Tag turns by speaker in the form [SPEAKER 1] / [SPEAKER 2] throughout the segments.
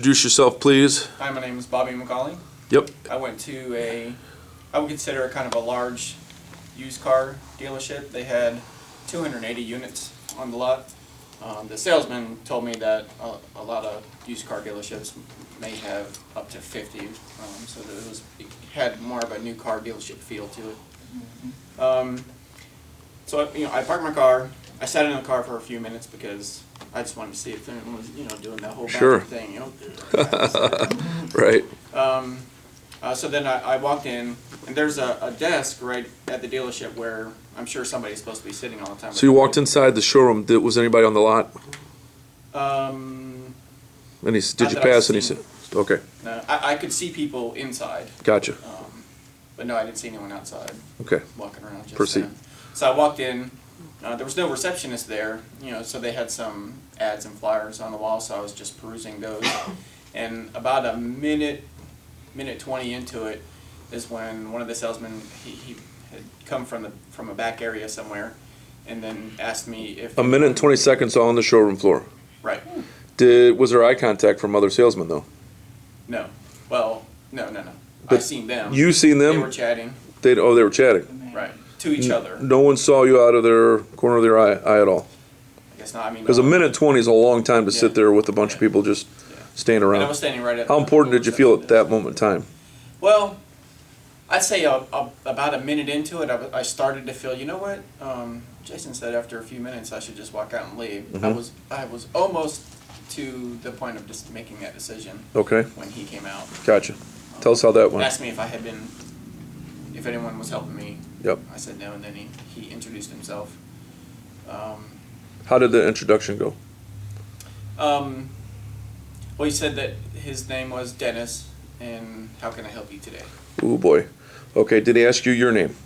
[SPEAKER 1] Introduce yourself, please.
[SPEAKER 2] Hi, my name is Bobby McCauley.
[SPEAKER 1] Yep.
[SPEAKER 2] I went to I would consider it kind of a large used car dealership. They had 280 units on the lot. The salesman told me that a lot of used car dealerships may have up to 50, so that it had more of a new car dealership feel to it. So I parked my car. I sat in the car for a few minutes because I just wanted to see if anyone was doing that whole bathroom thing.
[SPEAKER 1] Right.
[SPEAKER 2] So then I walked in, and there's a desk right at the dealership where I'm sure somebody's supposed to be sitting all the time.
[SPEAKER 1] So you walked inside the showroom. Was anybody on the lot?
[SPEAKER 2] Um,
[SPEAKER 1] And did you pass and he said, okay.
[SPEAKER 2] No, I could see people inside.
[SPEAKER 1] Gotcha.
[SPEAKER 2] But no, I didn't see anyone outside.
[SPEAKER 1] Okay.
[SPEAKER 2] Walking around. Just
[SPEAKER 1] Proceed.
[SPEAKER 2] So I walked in. There was no receptionist there, so they had some ads and flyers on the wall, so I was just perusing those. And about a minute 20 into it is when one of the salesmen, he had come from a back area somewhere, and then asked me if...
[SPEAKER 1] A minute and 20 seconds on the showroom floor.
[SPEAKER 2] Right.
[SPEAKER 1] Was there eye contact from other salesmen, though?
[SPEAKER 2] No. Well, no. I seen them.
[SPEAKER 1] You seen them?
[SPEAKER 2] They were chatting.
[SPEAKER 1] They were chatting.
[SPEAKER 2] Right. To each other.
[SPEAKER 1] No one saw you out of their corner of their eye at all?
[SPEAKER 2] I guess not. I mean...
[SPEAKER 1] Because a minute 20 is a long time to sit there with a bunch of people just standing around.
[SPEAKER 2] And I was standing right at
[SPEAKER 1] How important did you feel at that moment in time?
[SPEAKER 2] Well, I'd say about a minute into it, I started to feel, you know what? Jason said after a few minutes I should just walk out and leave.
[SPEAKER 1] Mm-hmm.
[SPEAKER 2] I was almost to the point of just making that decision.
[SPEAKER 1] Okay.
[SPEAKER 2] When he came out.
[SPEAKER 1] Gotcha. Tell us how that went.
[SPEAKER 2] Asked me if anyone was helping me.
[SPEAKER 1] Yep.
[SPEAKER 2] I said no, and then he introduced himself.
[SPEAKER 1] How did the introduction go?
[SPEAKER 2] Well, he said that his name was Dennis, and how can I help you today?
[SPEAKER 1] Oh boy. Okay, did he ask you your name?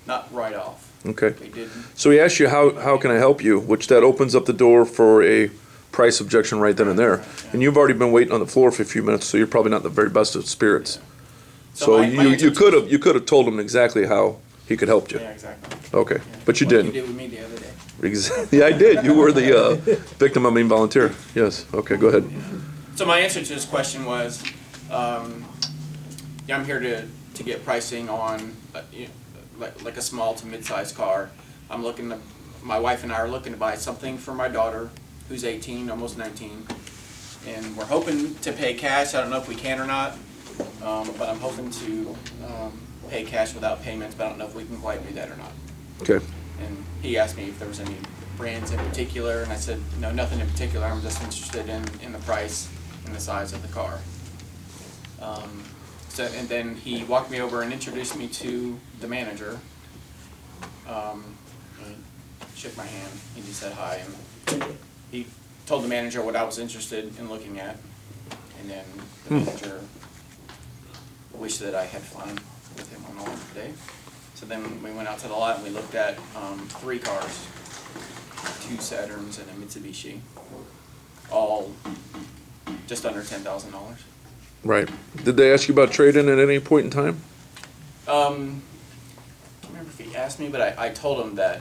[SPEAKER 2] Not right off.
[SPEAKER 1] Okay.
[SPEAKER 2] He did.
[SPEAKER 1] So he asked you how can I help you, which that opens up the door for a price objection right then and there. And you've already been waiting on the floor for a few minutes, so you're probably not in the very best of spirits.
[SPEAKER 2] Yeah.
[SPEAKER 1] So
[SPEAKER 2] my
[SPEAKER 1] you could have told him exactly how he could help you.
[SPEAKER 2] Yeah, exactly.
[SPEAKER 1] Okay,
[SPEAKER 2] Yeah.
[SPEAKER 1] but you
[SPEAKER 2] What
[SPEAKER 1] didn't.
[SPEAKER 2] you did with me the other day.
[SPEAKER 1] Exactly. Yeah, I did. You were the victim of involunteer. Yes. Okay, go ahead.
[SPEAKER 2] So my answer to this question was, I'm here to get pricing on like a small to mid-sized car. My wife and I are looking to buy something for my daughter, who's 18, almost 19, and we're hoping to pay cash. I don't know if we can or not, but I'm hoping to pay cash without payments, but I don't know if we can quite do that or not.
[SPEAKER 1] Okay.
[SPEAKER 2] And he asked me if there was any brands in particular, and I said, no, nothing in particular. I'm just interested in the price and the size of the car. And then he walked me over and introduced me to the manager. He shook my hand. He just said hi, and he told the manager what I was interested in looking at. And then the manager wished that I had fun with him on the lot today. So then we went out to the lot and we looked at 3 cars, 2 Saturns and a Mitsubishi, all just under $10,000.
[SPEAKER 1] Right. Did they ask you about trade-in at any point in time?
[SPEAKER 2] I don't remember if he asked me, but I told him that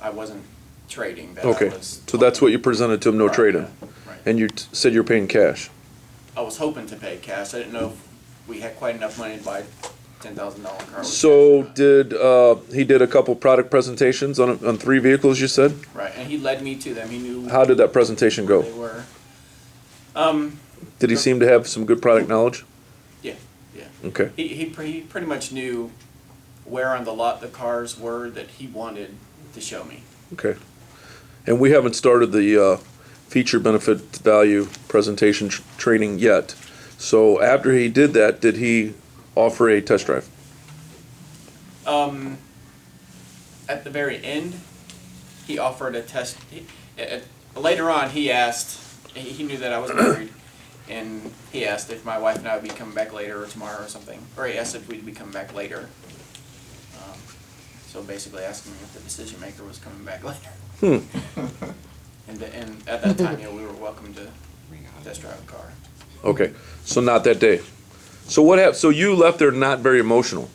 [SPEAKER 2] I wasn't trading. That
[SPEAKER 1] Okay. So that's what you presented to him, no
[SPEAKER 2] Right,
[SPEAKER 1] trade-in.
[SPEAKER 2] yeah, right.
[SPEAKER 1] And you said you're paying cash.
[SPEAKER 2] I was hoping to pay cash. I didn't know if we had quite enough money to buy $10,000 car.
[SPEAKER 1] So he did a couple product presentations on 3 vehicles, you said?
[SPEAKER 2] Right, and he led me to them. He knew.
[SPEAKER 1] How did that presentation go?
[SPEAKER 2] They were.
[SPEAKER 1] Did he seem to have some good product knowledge?
[SPEAKER 2] Yeah.
[SPEAKER 1] Okay.
[SPEAKER 2] He pretty much knew where on the lot the cars were that he wanted to show me.
[SPEAKER 1] Okay. And we haven't started the feature benefit value presentation training yet. So after he did that, did he offer a test drive?
[SPEAKER 2] At the very end, he offered a test. Later on, he asked. He knew that I was married, and he asked if my wife and I would be coming back later or tomorrow or something. Or he asked if we'd be coming back later. So basically asking me if the decision maker was coming back later. And at that time, we were welcome to test drive a car.
[SPEAKER 1] Okay. So not that day. So what happened? So you left there not very emotional.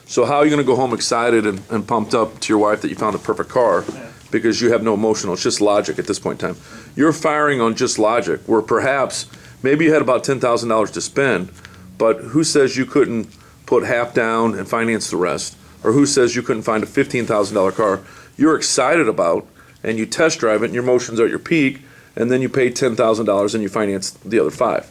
[SPEAKER 1] So how are you going to go home excited and pumped up to your wife that you found the perfect car because you have no emotional. It's just logic at this point in time. You're firing on just logic, where perhaps maybe you had about $10,000 to spend, but who says you couldn't put half down and finance the rest? Or who says you couldn't find a $15,000 car you're excited about, and you test drive it, and your emotions are at your peak, and then you pay $10,000 and you finance the other five.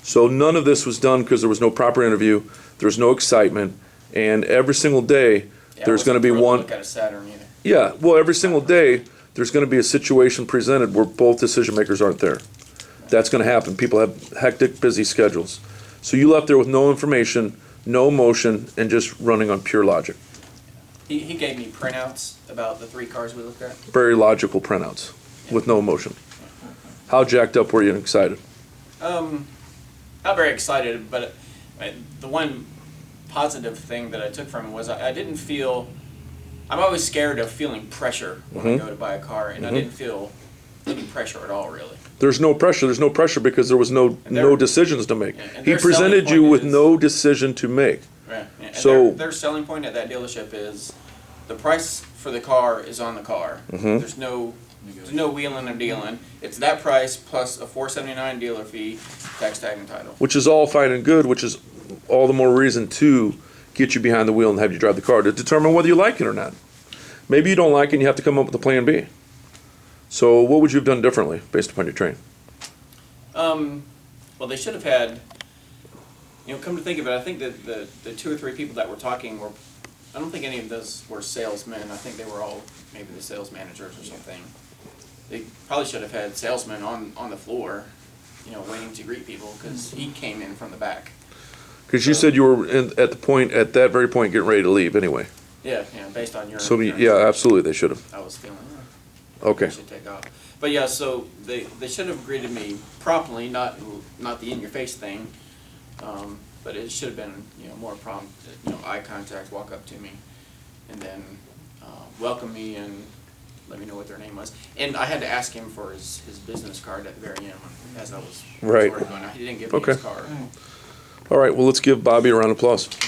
[SPEAKER 1] So none of this was done because there was no proper interview, there was no excitement, and every single day there's going to be one.
[SPEAKER 2] Look at a Saturn either.
[SPEAKER 1] Yeah, well, every single day there's going to be a situation presented where both decision makers aren't there. That's going to happen. People have hectic, busy schedules. So you left there with no information, no emotion, and just running on pure logic.
[SPEAKER 2] He gave me printouts about the 3 cars we looked at.
[SPEAKER 1] Very logical printouts with no emotion. How jacked up were you and excited?
[SPEAKER 2] Not very excited, but the one positive thing that I took from it was I didn't feel. I'm always scared of feeling pressure when I go to buy a car, and I didn't feel any pressure at all, really.
[SPEAKER 1] There's no pressure. There's no pressure because there was no decisions to make.
[SPEAKER 2] and
[SPEAKER 1] He
[SPEAKER 2] their
[SPEAKER 1] presented
[SPEAKER 2] selling
[SPEAKER 1] you with
[SPEAKER 2] point is-
[SPEAKER 1] no decision to make.
[SPEAKER 2] Right. And
[SPEAKER 1] So-
[SPEAKER 2] their selling point at that dealership is the price for the car is on the car. There's no wheeling or dealing. It's that price plus a $479 dealer fee, tax tag and title.
[SPEAKER 1] Which is all fine and good, which is all the more reason to get you behind the wheel and have you drive the car to determine whether you like it or not. Maybe you don't like it and you have to come up with a plan B. So what would you have done differently based upon your training?
[SPEAKER 2] Well, they should have had, come to think of it, I think that the 2 or 3 people that were talking were, I don't think any of those were salesmen. I think they were all maybe the sales managers or something. They probably should have had salesmen on the floor, waiting to greet people, because he came in from the back.
[SPEAKER 1] Because you said you were at that very point, getting ready to leave anyway.
[SPEAKER 2] Yeah, based on your.
[SPEAKER 1] So, yeah, absolutely, they should have.
[SPEAKER 2] I was feeling.
[SPEAKER 1] Okay.
[SPEAKER 2] I should take off. But yeah, so they should have greeted me promptly, not the in your face thing. But it should have been more prompt. Eye contact, walk up to me, and then welcome me and let me know what their name was. And I had to ask him for his business card at the very end as I was
[SPEAKER 1] Right.
[SPEAKER 2] going out. He didn't give me his card.
[SPEAKER 1] All right, well, let's give Bobby a round of applause.